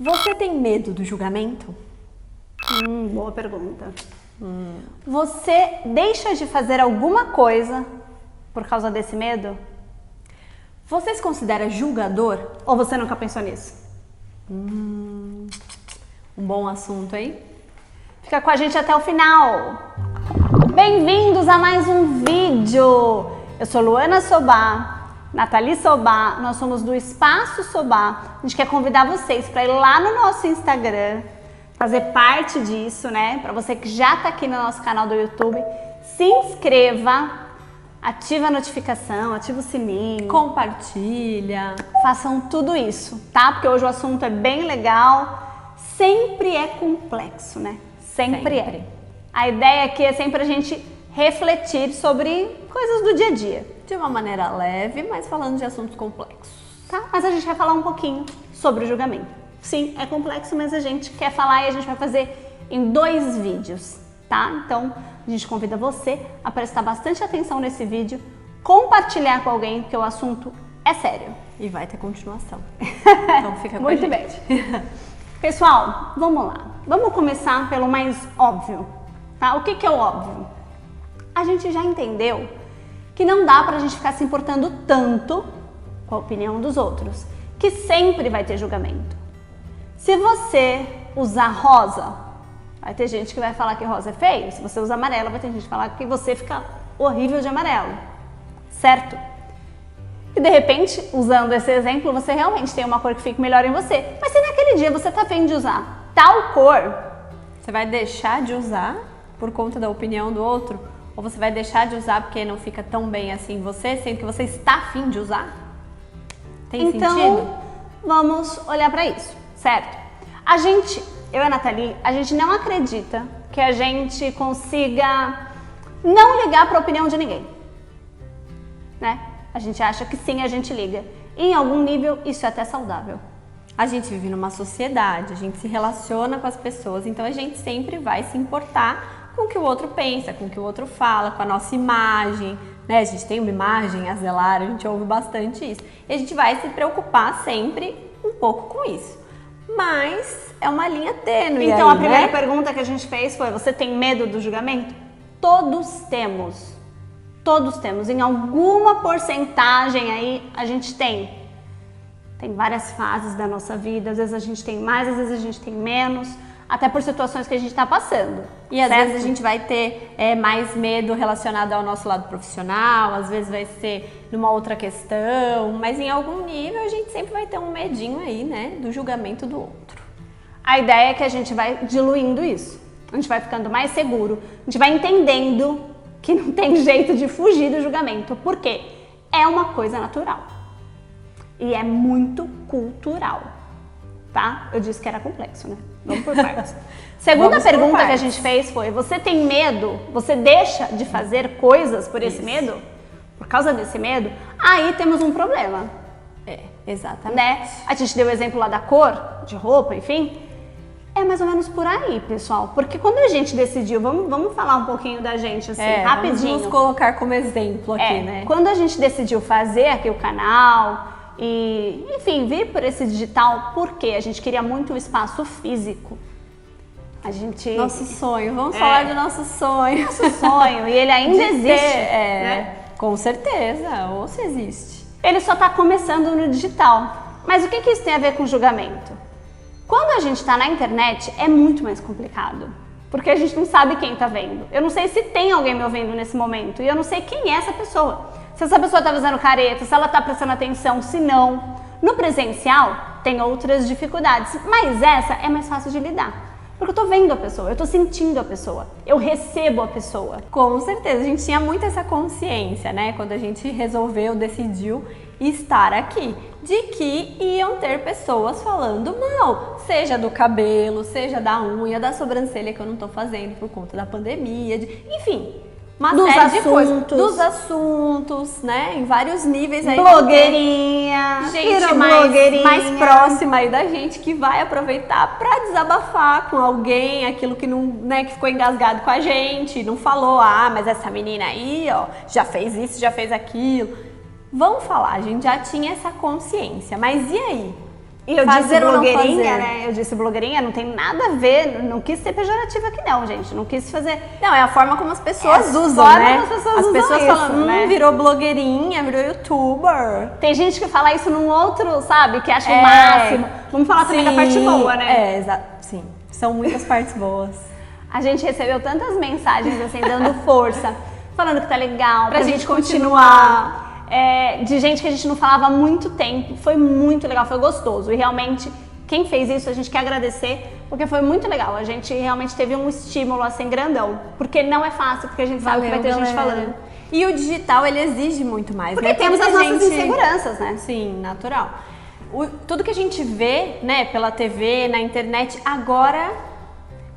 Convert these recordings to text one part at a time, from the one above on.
Você tem medo do julgamento? Boa pergunta. Você deixa de fazer alguma coisa por causa desse medo? Você se considera julgador? Ou você nunca pensou nisso? Um bom assunto, hein? Fica com a gente até o final. Bem-vindos a mais um vídeo. Eu sou Luana Sobá, Nathalie Sobá, nós somos do Espaço Sobá. A gente quer convidar vocês para ir lá no nosso Instagram, fazer parte disso, né? Para você que já está aqui no nosso canal do YouTube, se inscreva, ativa a notificação, ativa o sininho, Compartilha. façam tudo isso, tá? Porque hoje o assunto é bem legal, sempre é complexo, né? Sempre é. A ideia aqui é sempre a gente refletir sobre coisas do dia a dia. De uma maneira leve, mas falando de assuntos complexos. Tá? Mas a gente vai falar um pouquinho sobre o julgamento. Sim, é complexo, mas a gente quer falar e a gente vai fazer em 2 vídeos, tá? Então, a gente convida você a prestar bastante atenção nesse vídeo, compartilhar com alguém, porque o assunto é sério. E vai ter continuação. Então fica com a Muito gente. bem. Pessoal, vamos lá. Vamos começar pelo mais óbvio, tá? O que é o óbvio? A gente já entendeu que não dá pra gente ficar se importando tanto com a opinião dos outros, que sempre vai ter julgamento. Se você usar rosa, vai ter gente que vai falar que rosa é feio. Se você usar amarelo, vai ter gente que falar que você fica horrível de amarelo, certo? E de repente, usando esse exemplo, você realmente tem uma cor que fica melhor em você. Mas se naquele dia você tá afim de usar tal cor, Você vai deixar de usar por conta da opinião do outro? Ou você vai deixar de usar porque não fica tão bem assim em você, sendo que você está afim de usar? Tem então sentido? vamos olhar pra isso, certo? A gente, eu e a Nathalie, a gente não acredita que a gente consiga não ligar pra opinião de ninguém, né? A gente acha que sim, a gente liga. E em algum nível isso é até saudável. A gente vive numa sociedade, a gente se relaciona com as pessoas, então a gente sempre vai se importar com o que o outro pensa, com o que o outro fala, com a nossa imagem, né? A gente tem uma imagem a zelar, a gente ouve bastante isso. E a gente vai se preocupar sempre um pouco com isso. Mas é uma linha tênue. Então aí, a primeira né? pergunta que a gente fez foi: você tem medo do julgamento? Todos temos. Todos temos. Em alguma porcentagem aí a gente tem. Tem várias fases da nossa vida, às vezes a gente tem mais, às vezes a gente tem menos, até por situações que a gente está passando. E às certo? vezes a gente vai ter mais medo relacionado ao nosso lado profissional, às vezes vai ser numa outra questão, mas em algum nível a gente sempre vai ter um medinho aí, né, do julgamento do outro. A ideia é que a gente vai diluindo isso, a gente vai ficando mais seguro, a gente vai entendendo que não tem jeito de fugir do julgamento, porque é uma coisa natural e é muito cultural, tá? Eu disse que era complexo, né? Vamos por partes. Segunda Vamos por pergunta que a partes. gente fez foi: você tem medo? Você deixa de fazer coisas por esse Isso. medo? Por causa desse medo? Aí temos um problema, Exatamente. né? A gente deu o exemplo lá da cor, de roupa, enfim. É mais ou menos por aí, pessoal. Porque quando a gente decidiu, vamos falar um pouquinho da gente, assim, rapidinho. Vamos nos colocar como exemplo aqui, né? Quando a gente decidiu fazer aqui o canal e, enfim, vir por esse digital, porque a gente queria muito um espaço físico. A gente... Nosso sonho, vamos falar do nosso sonho. Nosso sonho, e ele ainda De existe, ter, né? Com certeza, ou se existe. Ele só está começando no digital. Mas o que isso tem a ver com julgamento? Quando a gente está na internet, é muito mais complicado. Porque a gente não sabe quem está vendo. Eu não sei se tem alguém me ouvindo nesse momento. E eu não sei quem é essa pessoa. Se essa pessoa está fazendo careta, se ela está prestando atenção, se não. No presencial, tem outras dificuldades. Mas essa é mais fácil de lidar. Porque eu tô vendo a pessoa, eu tô sentindo a pessoa, eu recebo a pessoa. Com certeza, a gente tinha muito essa consciência, né? Quando a gente resolveu, decidiu estar aqui, de que iam ter pessoas falando mal, seja do cabelo, seja da unha, da sobrancelha que eu não tô fazendo por conta da pandemia, enfim, uma Dos série de coisas, assuntos. dos assuntos, né? Em vários níveis aí. Blogueirinha, Gente vira mais blogueirinha. próxima aí da gente que vai aproveitar pra desabafar com alguém aquilo que não, né, que ficou engasgado com a gente, não falou, mas essa menina aí, ó, já fez isso, já fez aquilo. Vamos falar, a gente já tinha essa consciência, mas e aí? E eu Fazer disse ou não blogueirinha, fazer? né? Eu disse blogueirinha, não tem nada a ver, não quis ser pejorativa aqui não, gente. Não quis fazer... Não, é a forma como as pessoas É a usam, forma né? como as pessoas as usam pessoas isso, falam, né? virou blogueirinha, virou youtuber. Tem gente que fala isso num outro, sabe? Que acha É. o máximo. Vamos falar também da parte boa, né? É, exato. Sim, são muitas partes boas. A gente recebeu tantas mensagens assim, dando força, falando que tá legal, pra gente continuar. de gente que a gente não falava há muito tempo. Foi muito legal, foi gostoso. E realmente, quem fez isso, a gente quer agradecer, porque foi muito legal. A gente realmente teve um estímulo assim grandão. Porque não é fácil, porque a gente sabe que vai ter gente falando. E o digital, ele exige muito mais, Porque né? temos Tanta as nossas inseguranças, né? Sim, natural. Tudo que a gente vê, né, pela TV, na internet, agora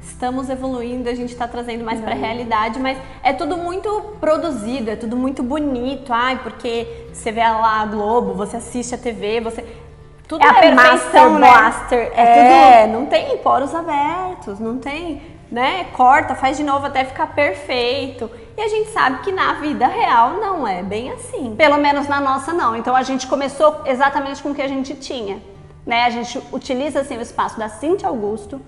estamos evoluindo, a gente está trazendo mais para a realidade, mas é tudo muito produzido, é tudo muito bonito. Ai, porque você vê lá a Globo, você assiste a TV, tudo É a perfeição, master, né? blaster, não tem poros abertos, não tem, né? Corta, faz de novo até ficar perfeito. E a gente sabe que na vida real não é bem assim. Pelo menos na nossa não. Então a gente começou exatamente com o que a gente tinha, né? A gente utiliza assim o espaço da Cíntia Augusto,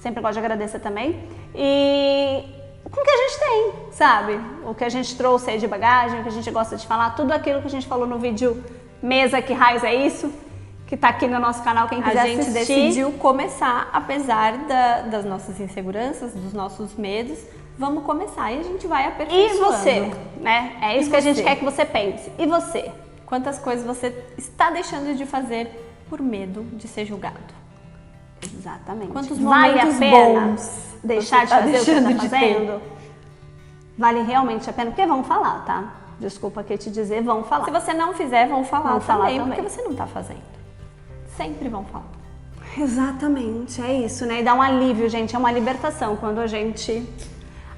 sempre gosto de agradecer também, e com o que a gente tem, sabe? O que a gente trouxe aí de bagagem, o que a gente gosta de falar, tudo aquilo que a gente falou no vídeo Mesa que Raios é Isso, que tá aqui no nosso canal, quem quiser assistir. A gente decidiu começar, apesar das nossas inseguranças, dos nossos medos, vamos começar e a gente vai aperfeiçoando. E você, né? É isso que a gente quer que você pense. E você? Quantas coisas você está deixando de fazer por medo de ser julgado? Exatamente. Quantos vale momentos a pena bons deixar de você tá fazer o que você deixando está de fazendo? Vale realmente a pena? Porque vão falar, tá? Desculpa aqui te dizer, vão falar. Se você não fizer, vão falar, Vão falar também, também. porque você não está fazendo. Sempre vão falar. Exatamente, é isso, né? E dá um alívio, gente, é uma libertação quando a gente...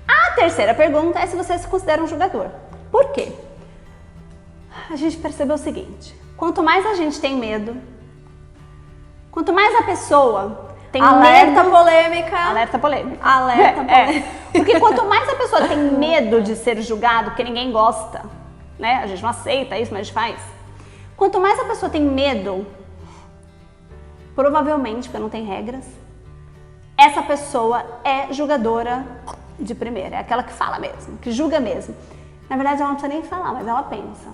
A terceira pergunta é se você se considera um julgador. Por quê? A gente percebeu o seguinte, quanto mais a gente tem medo, quanto mais a pessoa tem Alerta medo... polêmica. Alerta polêmica. Alerta polêmica. Porque quanto mais a pessoa tem medo de ser julgado, porque ninguém gosta, né? A gente não aceita isso, mas a gente faz. Quanto mais a pessoa tem medo, provavelmente, porque não tem regras, essa pessoa é julgadora de primeira. É aquela que fala mesmo, que julga mesmo. Na verdade, ela não precisa nem falar, mas ela pensa.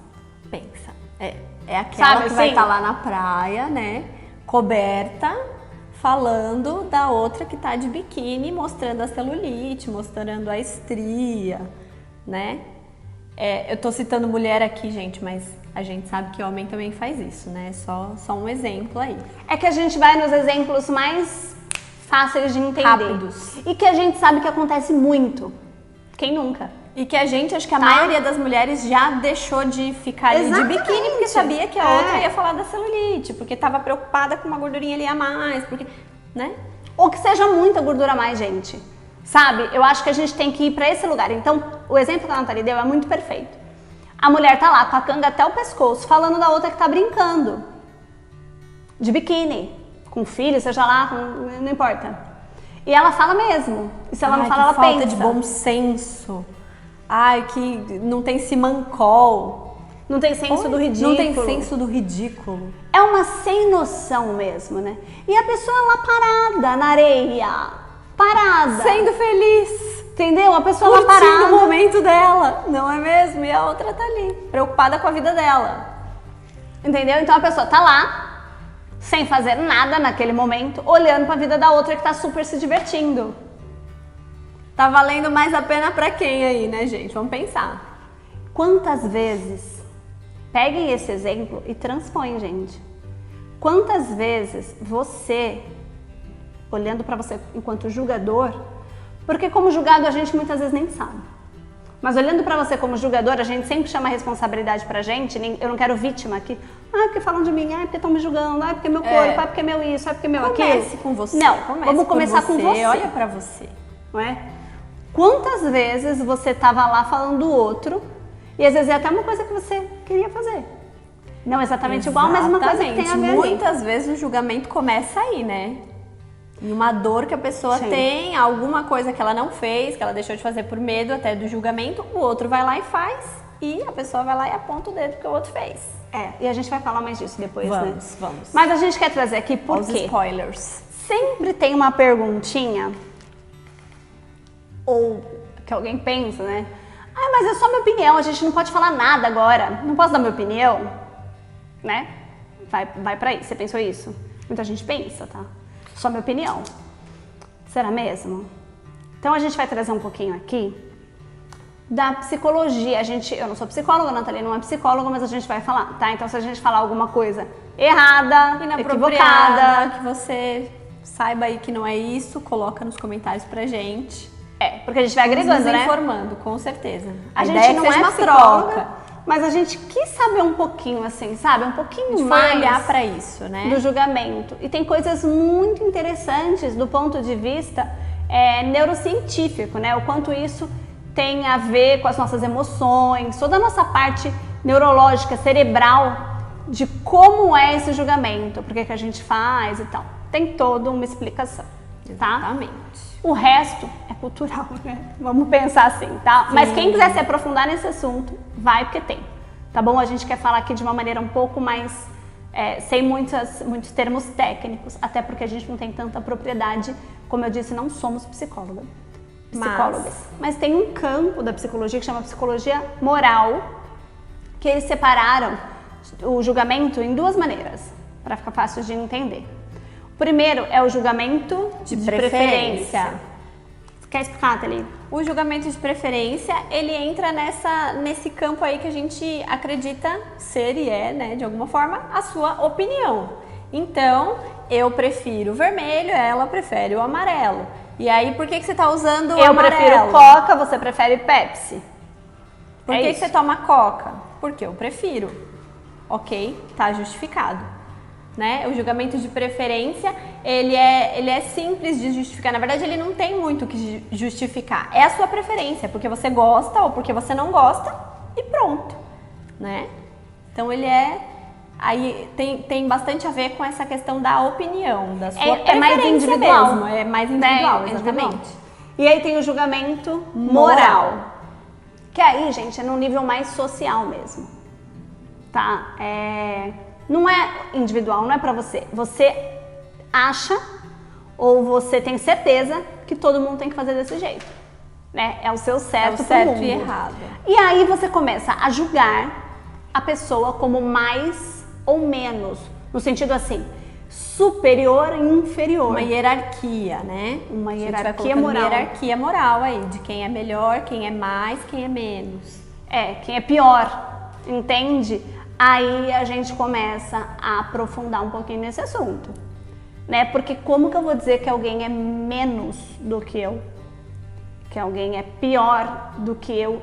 Pensa. É aquela Sabe que vai assim? estar lá na praia, né? Coberta, falando da outra que tá de biquíni, mostrando a celulite, mostrando a estria, né? Eu tô citando mulher aqui, gente, mas a gente sabe que homem também faz isso, né? Só um exemplo aí. É que a gente vai nos exemplos mais fáceis de entender. Rápidos. E que a gente sabe que acontece muito. Quem nunca? E que a gente, acho que a Tá. maioria das mulheres já deixou de ficar ali de Exatamente. biquíni porque sabia que a É. outra ia falar da celulite, porque tava preocupada com uma gordurinha ali a mais, porque, né? Ou que seja muita gordura a mais, gente. Sabe? Eu acho que a gente tem que ir pra esse lugar. Então, o exemplo que a Nathalie deu é muito perfeito. A mulher tá lá com a canga até o pescoço, falando da outra que tá brincando. De biquíni. Com filho, seja lá, não importa. E ela fala mesmo. E se ela não fala, ela que falta pensa. de bom senso. Ai, que não tem simancol. Não tem senso Oi? do ridículo. Não tem senso do ridículo. É uma sem noção mesmo, né? E a pessoa lá parada na areia. Parada. Sendo feliz. Entendeu? A pessoa lá Curtindo parada. o momento dela, não é mesmo? E a outra tá ali, preocupada com a vida dela. Entendeu? Então a pessoa tá lá, sem fazer nada naquele momento, olhando pra vida da outra que tá super se divertindo. Tá valendo mais a pena pra quem aí, né, gente? Vamos pensar. Quantas vezes, peguem esse exemplo e transpõem, gente. Quantas vezes você, olhando pra você enquanto julgador, porque como julgado a gente muitas vezes nem sabe. Mas olhando pra você como julgador, a gente sempre chama a responsabilidade pra gente, eu não quero vítima aqui. Ah, porque falam de mim, ah, porque estão me julgando, ah, porque meu corpo, ah, porque meu isso, ah, porque meu aquilo. Comece com você. Não, Comece vamos por começar com você. Olha pra você. Não é? Quantas vezes você tava lá falando do outro e às vezes é até uma coisa que você queria fazer. Não exatamente igual, mas uma coisa que tem a ver ali. Muitas vezes o julgamento começa aí, né? Em uma dor que a pessoa Sim. tem, alguma coisa que ela não fez, que ela deixou de fazer por medo até do julgamento, o outro vai lá e faz, e a pessoa vai lá e aponta o dedo que o outro fez. E a gente vai falar mais disso depois, né? Vamos. Mas a gente quer trazer aqui por Os quê? spoilers. Sempre tem uma perguntinha, ou que alguém pensa, né? Ah, mas é só minha opinião, a gente não pode falar nada agora. Não posso dar minha opinião, né? Vai pra aí, você pensou isso? Muita gente pensa, tá? Só minha opinião. Será mesmo? Então a gente vai trazer um pouquinho aqui da psicologia. Eu não sou psicóloga, a Nathalie não é psicóloga, mas a gente vai falar, tá? Então se a gente falar alguma coisa errada, equivocada, que você saiba aí que não é isso, coloca nos comentários pra gente. Porque a gente vai agregando, nos né? informando, com certeza. A gente ideia não que seja é uma psicóloga, troca. mas a gente quis saber um pouquinho, assim, sabe? Um pouquinho Vai mais olhar pra isso, né? do julgamento. E tem coisas muito interessantes do ponto de vista neurocientífico, né? O quanto isso tem a ver com as nossas emoções, toda a nossa parte neurológica, cerebral, de como é esse julgamento, por que a gente faz e tal. Tem toda uma explicação, tá? Exatamente. O resto é cultural, né? Vamos pensar assim, tá? Sim. Mas quem quiser se aprofundar nesse assunto, vai porque tem, tá bom? A gente quer falar aqui de uma maneira um pouco mais, sem muitos termos técnicos, até porque a gente não tem tanta propriedade, como eu disse, não somos psicólogas. Mas tem um campo da psicologia que chama psicologia moral, que eles separaram o julgamento em duas maneiras, para ficar fácil de entender. O primeiro é o julgamento de preferência. Você quer explicar, Nathalie? O julgamento de preferência, ele entra nesse campo aí que a gente acredita ser e né, de alguma forma, a sua opinião. Então, eu prefiro o vermelho, ela prefere o amarelo. E aí, por que você tá usando o amarelo? Eu prefiro Coca, você prefere Pepsi. Por que você toma Coca? Porque eu prefiro. Ok, tá justificado. Né? O julgamento de preferência, ele é simples de justificar. Na verdade, ele não tem muito o que justificar. É a sua preferência, porque você gosta ou porque você não gosta e pronto, né? Então, ele aí tem bastante a ver com essa questão da opinião, da sua preferência mais individual mesmo. É mais individual, exatamente. E aí tem o julgamento moral. Que aí, gente, é num nível mais social mesmo, tá? Não é individual, não é pra você. Você acha ou você tem certeza que todo mundo tem que fazer desse jeito, né? É o seu certo, certo e errado. E aí você começa a julgar a pessoa como mais ou menos, no sentido assim, superior e inferior. Uma hierarquia, né? Uma hierarquia moral. Uma hierarquia moral aí, de quem é melhor, quem é mais, quem é menos. Quem é pior, entende? Aí a gente começa a aprofundar um pouquinho nesse assunto, né? Porque como que eu vou dizer que alguém é menos do que eu? Que alguém é pior do que eu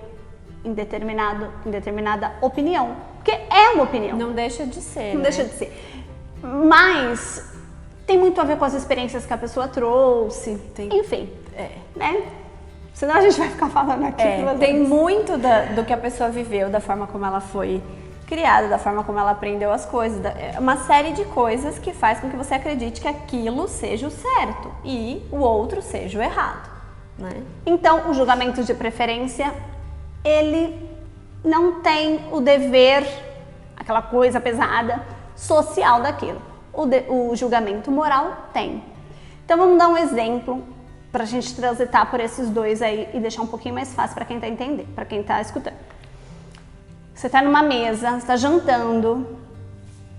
em determinada opinião? Porque é uma opinião. Não deixa de ser, Não né? deixa de ser. Mas tem muito a ver com as experiências que a pessoa trouxe, enfim, né? Senão a gente vai ficar falando aqui. Tem muito do que a pessoa viveu, da forma como ela foi criada, da forma como ela aprendeu as coisas, uma série de coisas que faz com que você acredite que aquilo seja o certo e o outro seja o errado, né? Então, o julgamento de preferência, ele não tem o dever, aquela coisa pesada, social daquilo. O julgamento moral tem. Então, vamos dar um exemplo pra gente transitar por esses dois aí e deixar um pouquinho mais fácil para quem tá entendendo, para quem tá escutando. Você tá numa mesa, você tá jantando,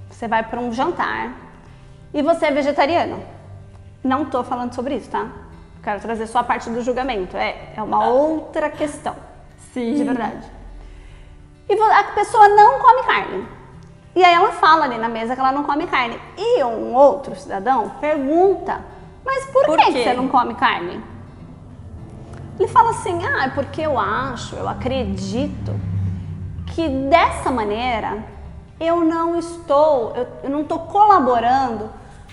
você vai para um jantar e você é vegetariano. Não tô falando sobre isso, tá? Quero trazer só a parte do julgamento. É uma outra questão. Sim. De verdade. E a pessoa não come carne. E aí ela fala ali na mesa que ela não come carne. E um outro cidadão pergunta, mas por que você não come carne? Ele fala assim, é porque eu acredito que dessa maneira eu não estou colaborando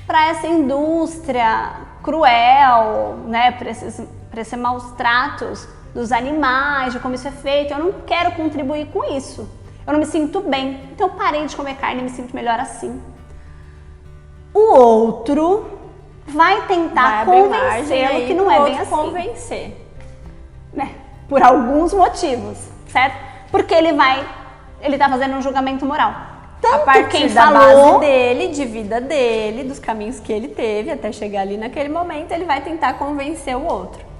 para essa indústria cruel, né, para esses maus tratos dos animais, de como isso é feito. Eu não quero contribuir com isso. Eu não me sinto bem. Então eu parei de comer carne e me sinto melhor assim. O outro vai tentar convencê-lo que não é bem assim. Convencer. Né? Por alguns motivos, certo? Porque ele tá fazendo um julgamento moral. tanto a partir quem da falou base dele, de vida dele, dos caminhos que ele teve até chegar ali naquele momento, ele vai tentar convencer o outro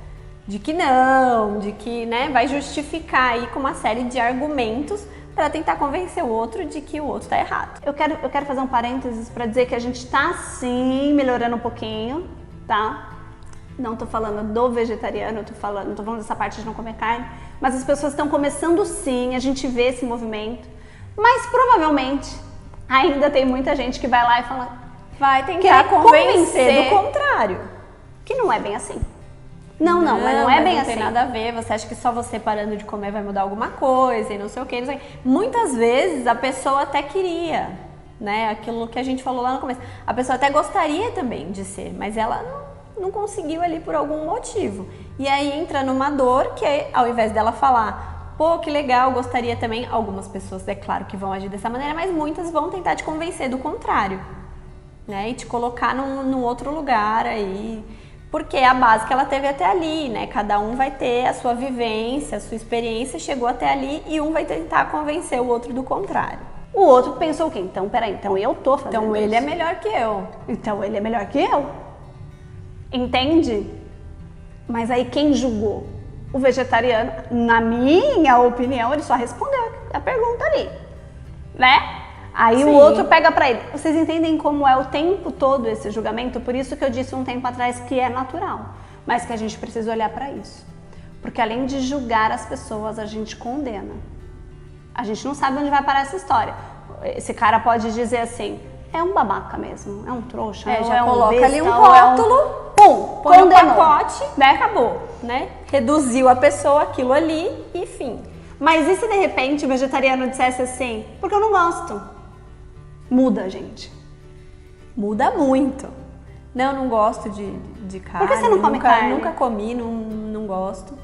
de que não, de que, né, vai justificar aí com uma série de argumentos para tentar convencer o outro de que o outro tá errado. Eu quero fazer um parênteses para dizer que a gente tá sim melhorando um pouquinho, tá? Não tô falando do vegetariano, tô falando dessa parte de não comer carne, mas as pessoas estão começando sim, a gente vê esse movimento, mas provavelmente ainda tem muita gente que vai lá e fala, vai tentar convencer do contrário, que não é bem assim. Não, mas não é bem assim. Não tem nada a ver, você acha que só você parando de comer vai mudar alguma coisa e não sei o que, não sei o que. Muitas vezes a pessoa até queria, né, aquilo que a gente falou lá no começo, a pessoa até gostaria também de ser, mas ela não conseguiu ali por algum motivo. E aí entra numa dor que ao invés dela falar, pô, que legal, gostaria também, algumas pessoas, é claro que vão agir dessa maneira, mas muitas vão tentar te convencer do contrário, né, e te colocar num outro lugar aí. Porque é a base que ela teve até ali, né? Cada um vai ter a sua vivência, a sua experiência, chegou até ali e um vai tentar convencer o outro do contrário. O outro pensou o quê? Então, peraí, então eu tô fazendo Então ele isso. é melhor que eu. Então ele é melhor que eu. Entende? Mas aí quem julgou? O vegetariano, na minha opinião, ele só respondeu a pergunta ali, né? Aí Sim. O outro pega pra ele. Vocês entendem como é o tempo todo esse julgamento? Por isso que eu disse um tempo atrás que é natural, mas que a gente precisa olhar pra isso. Porque além de julgar as pessoas, a gente condena. A gente não sabe onde vai parar essa história. Esse cara pode dizer assim, é um babaca mesmo, é um trouxa, já é um coloca besta, ali um rótulo, pum, põe no condenou. pacote, né, acabou, né? Reduziu a pessoa aquilo ali e fim. Mas e se de repente o vegetariano dissesse assim, porque eu não gosto? Muda, gente. Muda muito. Não gosto de carne. Por que você não come carne? Nunca comi, não gosto.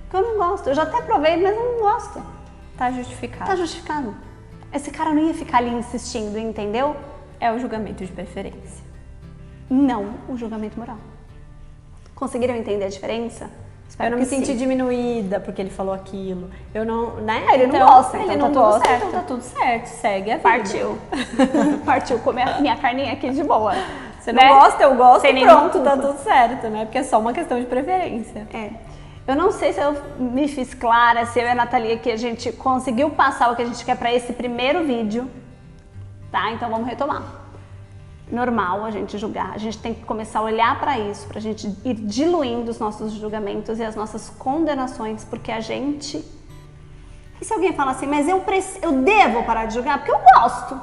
Porque eu não gosto. Eu já até provei, mas eu não gosto. Tá justificado. Tá justificado. Esse cara não ia ficar ali insistindo, entendeu? É o julgamento de preferência. Não o julgamento moral. Conseguiram entender a diferença? Espero não me sentir diminuída porque ele falou aquilo. Eu não, né? Ele não gosta, então ele não tá tudo gosta, certo. então tá tudo certo. Segue a vida. Partiu. Partiu comer a minha carninha aqui de boa. Você não gosta, eu gosto, pronto, tá culpa. tudo certo, né? Porque é só uma questão de preferência. É. Eu não sei se eu me fiz clara, se eu e a Nathalie que a gente conseguiu passar o que a gente quer pra esse primeiro vídeo, tá? Então vamos retomar. Normal a gente julgar, a gente tem que começar a olhar pra isso, pra gente ir diluindo os nossos julgamentos e as nossas condenações, porque a gente... E se alguém fala assim, mas eu devo parar de julgar? Porque eu gosto.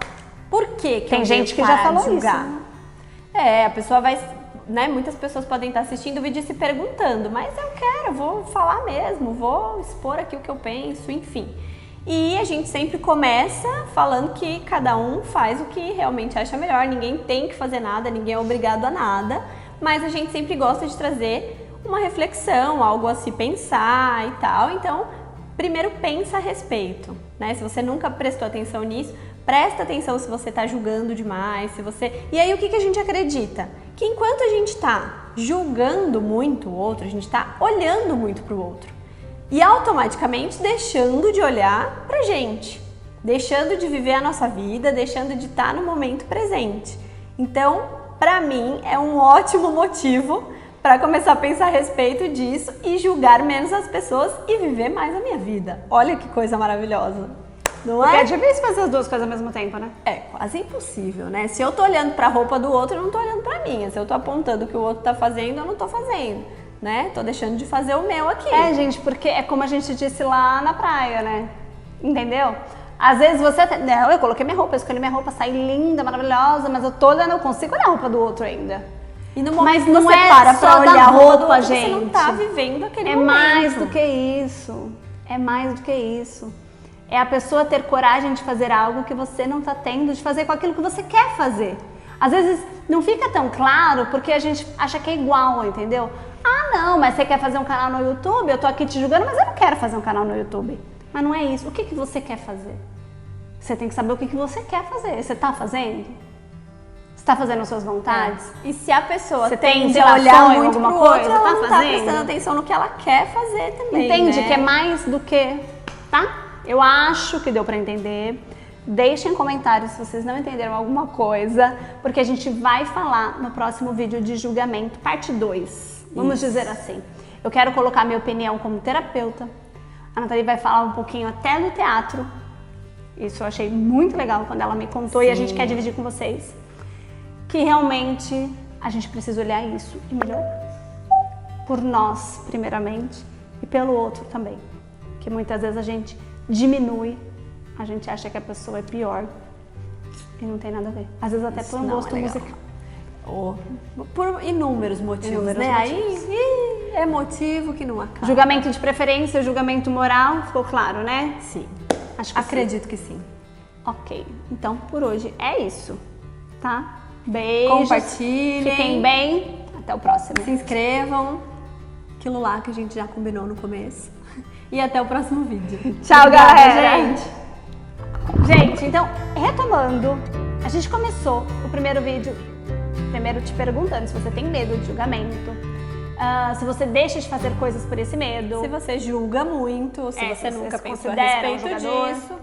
Por que tem gente que já falou isso, né? É, a pessoa vai... Né, muitas pessoas podem estar assistindo o vídeo e se perguntando, mas eu quero, vou falar mesmo, vou expor aqui o que eu penso, enfim. E a gente sempre começa falando que cada um faz o que realmente acha melhor, ninguém tem que fazer nada, ninguém é obrigado a nada, mas a gente sempre gosta de trazer uma reflexão, algo a se pensar e tal. Então, primeiro pensa a respeito, né? Se você nunca prestou atenção nisso, presta atenção se você está julgando demais, se você... E aí o que a gente acredita? Que enquanto a gente está julgando muito o outro, a gente está olhando muito para o outro. E automaticamente deixando de olhar pra gente, deixando de viver a nossa vida, deixando de estar no momento presente. Então, pra mim, é um ótimo motivo para começar a pensar a respeito disso e julgar menos as pessoas e viver mais a minha vida. Olha que coisa maravilhosa, não Porque é? é difícil fazer as duas coisas ao mesmo tempo, né? É quase impossível, né? Se eu tô olhando pra roupa do outro, eu não tô olhando pra minha. Se eu tô apontando o que o outro tá fazendo, eu não tô fazendo. Né? Tô deixando de fazer o meu aqui. É, gente, porque é como a gente disse lá na praia, né? Entendeu? Às vezes você... Não, eu coloquei minha roupa, eu escolhi minha roupa, saí linda, maravilhosa, mas eu tô olhando, eu consigo olhar a roupa do outro ainda. E no momento mas que não você é para só pra olhar da a roupa do roupa, outro, gente. você não tá vivendo aquele é momento. Mais do que isso. É mais do que isso. É a pessoa ter coragem de fazer algo que você não tá tendo, de fazer com aquilo que você quer fazer. Às vezes não fica tão claro porque a gente acha que é igual, entendeu? Ah, não, mas você quer fazer um canal no YouTube? Eu tô aqui te julgando, mas eu não quero fazer um canal no YouTube. Mas não é isso. O que você quer fazer? Você tem que saber o que você quer fazer. Você tá fazendo? Você tá fazendo as suas vontades? É. E se a pessoa você tende tem a olhar muito alguma pro coisa, outro, ela tá não tá prestando atenção no que ela quer fazer também, Entende? né? Que é mais do que... Tá? Eu acho que deu pra entender. Deixem comentários se vocês não entenderam alguma coisa, porque a gente vai falar no próximo vídeo de julgamento, parte 2. Vamos dizer assim. Eu quero colocar minha opinião como terapeuta. A Nathalie vai falar um pouquinho até do teatro. Isso eu achei muito legal quando ela me contou e a gente quer dividir com vocês. Que realmente a gente precisa olhar isso e melhorar. Por nós, primeiramente, e pelo outro também. Que muitas vezes a gente diminui, a gente acha que a pessoa é pior e não tem nada a ver. Às vezes até por um gosto musical. Ou por inúmeros motivos, né? Aí é motivo que não acaba. Julgamento de preferência, julgamento moral, ficou claro, né? Sim. Acredito que sim. Ok, então por hoje é isso, tá? Beijos. Compartilhem. Fiquem bem. Até o próximo. Se inscrevam. Aquilo lá que a gente já combinou no começo. E até o próximo vídeo. Tchau, Obrigada, galera. Gente, então, retomando, a gente começou o primeiro vídeo, primeiro te perguntando se você tem medo de julgamento, se você deixa de fazer coisas por esse medo. Se você julga muito, se você nunca pensou a considera respeito disso.